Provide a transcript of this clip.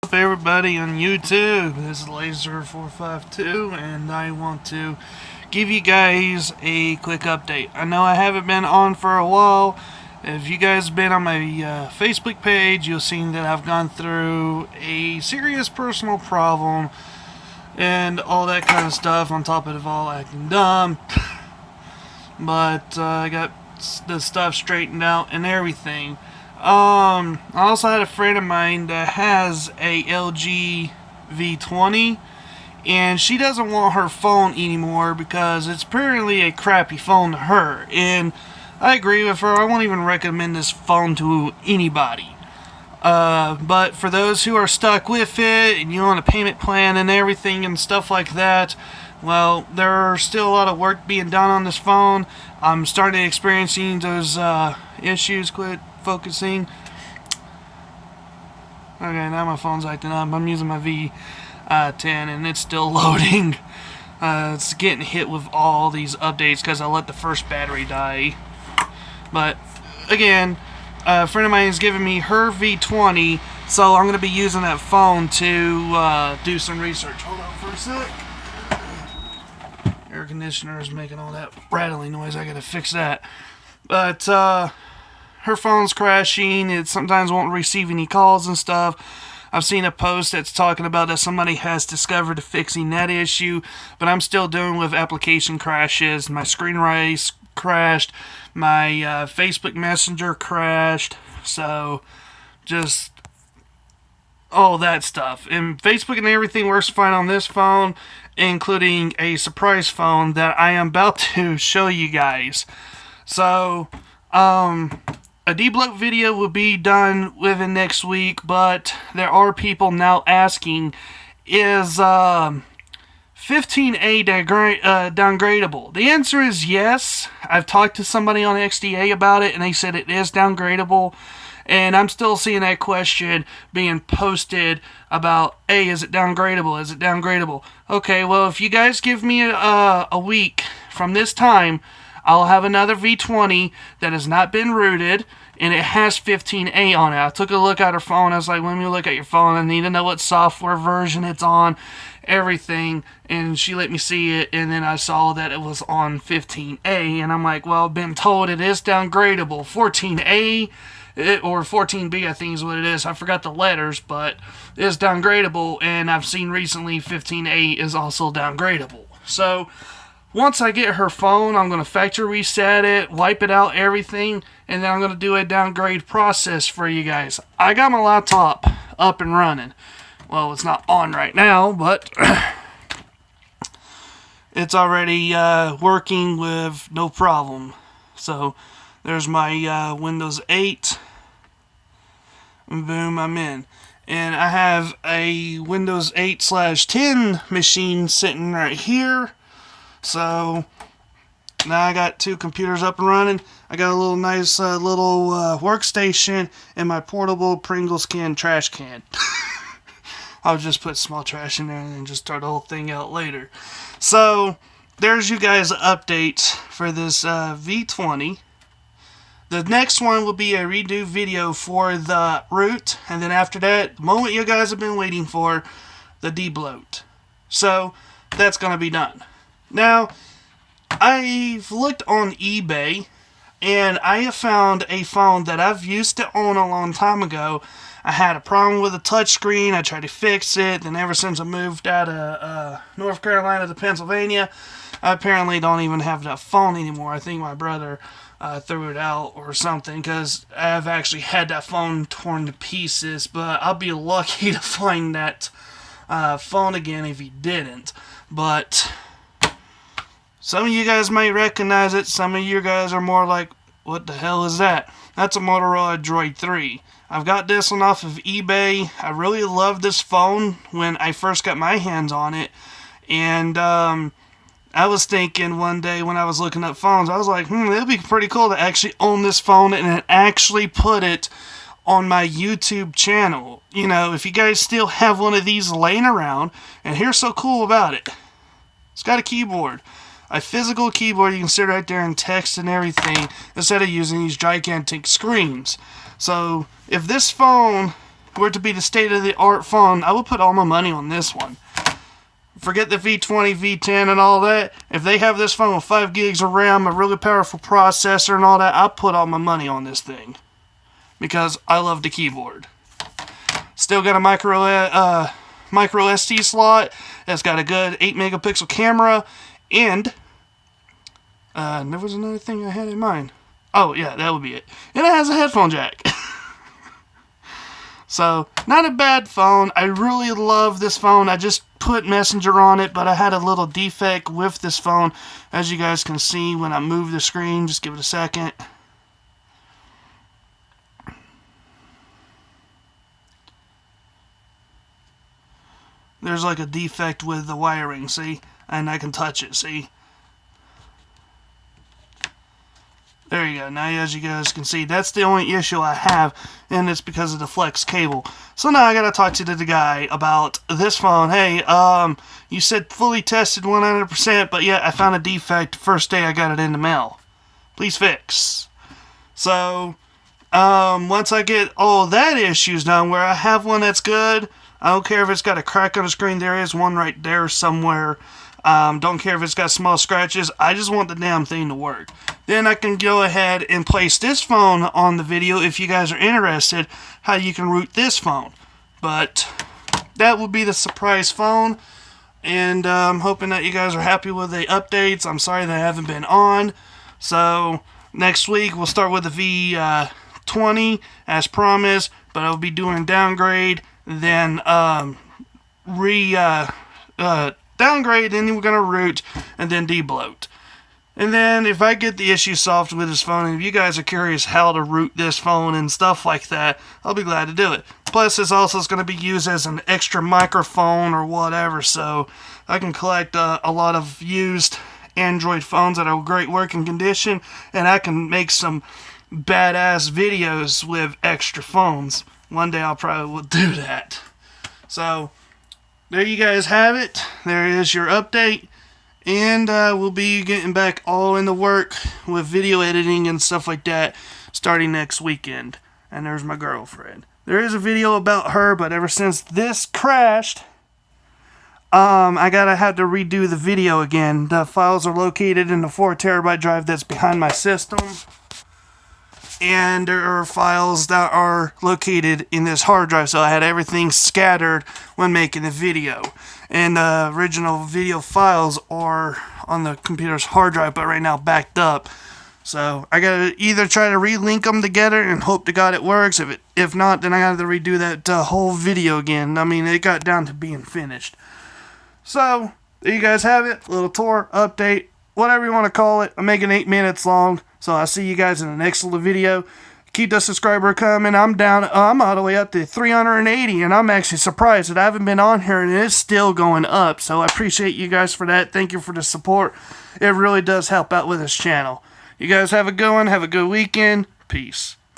Up everybody on YouTube, this is Laser452 and I want to give you guys a quick update. I know I haven't been on for a while. If you guys have been on my Facebook page, you'll see that I've gone through a serious personal problem and all that kind of stuff, on top of it all acting dumb. But I got the stuff straightened out and everything. I also had a friend of mine that has a LG v20, and she doesn't want her phone anymore because it's apparently a crappy phone to her. And I agree with her. I won't even recommend this phone to anybody. But for those who are stuck with it and you want a payment plan and everything and stuff like that, well, there's still a lot of work being done on this phone. I'm starting experiencing those issues. Quit focusing. Okay, now my phone's acting up. I'm using my v20 and it's still loading. It's getting hit with all these updates because I let the first battery die. But again, a friend of mine is giving me her v20, so I'm going to be using that phone to do some research. Hold on for a sec. Air conditioner is making all that rattling noise. I got to fix that. But her phone's crashing. It sometimes won't receive any calls and stuff. I've seen a post that's talking about that somebody has discovered fixing that issue, but I'm still dealing with application crashes. My screen race crashed. My Facebook Messenger crashed. So, just all that stuff. And Facebook and everything works fine on this phone, including a surprise phone that I am about to show you guys. So, a debloat video will be done within next week, but there are people now asking, is 15A downgradable? The answer is yes. I've talked to somebody on XDA about it, and they said it is downgradable. And I'm still seeing that question being posted about, hey, is it downgradable? Is it downgradable? Okay, well, if you guys give me a week from this time, I'll have another v20 that has not been rooted, and it has 15A on it. I took a look at her phone. I was like, let me look at your phone. I need to know what software version it's on, everything. And she let me see it, and then I saw that it was on 15A. And I'm like, well, I've been told it is downgradable. 14A or 14B, I think is what it is. I forgot the letters, but it is downgradable. And I've seen recently 15A is also downgradable. So once I get her phone, I'm going to factory reset it, wipe it out, everything, and then I'm going to do a downgrade process for you guys. I got my laptop up and running. Well, it's not on right now, but it's already working with no problem. So there's my Windows 8. And boom, I'm in. And I have a Windows 8/10 machine sitting right here. So now I got two computers up and running. I got a little nice little workstation and my portable Pringles can trash can. I'll just put small trash in there and then just throw the whole thing out later. So there's you guys' updates for this v20. The next one will be a redo video for the root, and then after that, the moment you guys have been waiting for, the debloat. So that's going to be done. Now, I've looked on eBay, and I have found a phone that I've used to own a long time ago. I had a problem with the touchscreen. I tried to fix it. Then ever since I moved out of North Carolina to Pennsylvania, I apparently don't even have that phone anymore. I think my brother threw it out or something, because I've actually had that phone torn to pieces. But I'll be lucky to find that phone again if he didn't. But some of you guys might recognize it. Some of you guys are more like, what the hell is that? That's a Motorola Droid 3. I've got this one off of eBay. I really loved this phone when I first got my hands on it. And I was thinking one day when I was looking up phones, I was like, it'd be pretty cool to actually own this phone and actually put it on my YouTube channel. You know, if you guys still have one of these laying around, and here's so cool about it. It's got a keyboard. A physical keyboard you can sit right there and text and everything instead of using these gigantic screens. So if this phone were to be the state-of-the-art phone, I would put all my money on this one. Forget the v20, v10, and all that. If they have this phone with 5 gigs of RAM, a really powerful processor, and all that, I'll put all my money on this thing. Because I love the keyboard. Still got a micro SD slot. It's got a good 8 megapixel camera. And there was another thing I had in mind. Oh, yeah, that would be it. And it has a headphone jack. So, not a bad phone. I really love this phone. I just put Messenger on it, but I had a little defect with this phone, as you guys can see when I move the screen. Just give it a second. There's like a defect with the wiring, see? And I can touch it, see? There you go. Now, as you guys can see, that's the only issue I have, and it's because of the flex cable. So now I gotta talk to the guy about this phone. Hey, you said fully tested 100%, but yeah, I found a defect first day I got it in the mail. Please fix. So, once I get all that issues done, where I have one that's good, I don't care if it's got a crack on the screen. There is one right there somewhere. Don't care if it's got small scratches. I just want the damn thing to work. Then I can go ahead and place this phone on the video if you guys are interested, how you can root this phone. But that will be the surprise phone. And I'm hoping that you guys are happy with the updates. I'm sorry that I haven't been on. So next week we'll start with the v20 as promised. But I'll be doing downgrade, then downgrade, then we're going to root, and then debloat. And then if I get the issue solved with this phone, and if you guys are curious how to root this phone and stuff like that, I'll be glad to do it. Plus, this also is going to be used as an extra microphone or whatever, so I can collect a lot of used Android phones that are great working condition, and I can make some badass videos with extra phones. One day I'll probably will do that. So, there you guys have it. There is your update. And we'll be getting back all into work with video editing and stuff like that starting next weekend. And there's my girlfriend. There is a video about her, but ever since this crashed, I had to redo the video again. The files are located in the 4 terabyte drive that's behind my system. And there are files that are located in this hard drive, so I had everything scattered when making the video. And the original video files are on the computer's hard drive, but right now backed up. So I gotta either try to relink them together and hope to God it works. If not, then I gotta redo that whole video again. I mean, it got down to being finished. So there you guys have it. Little tour, update, whatever you want to call it. I'm making 8 minutes long. So I'll see you guys in the next little video. Keep the subscriber coming. I'm all the way up to 380, and I'm actually surprised that I haven't been on here, and it's still going up. So I appreciate you guys for that. Thank you for the support. It really does help out with this channel. You guys have a good one. Have a good weekend. Peace.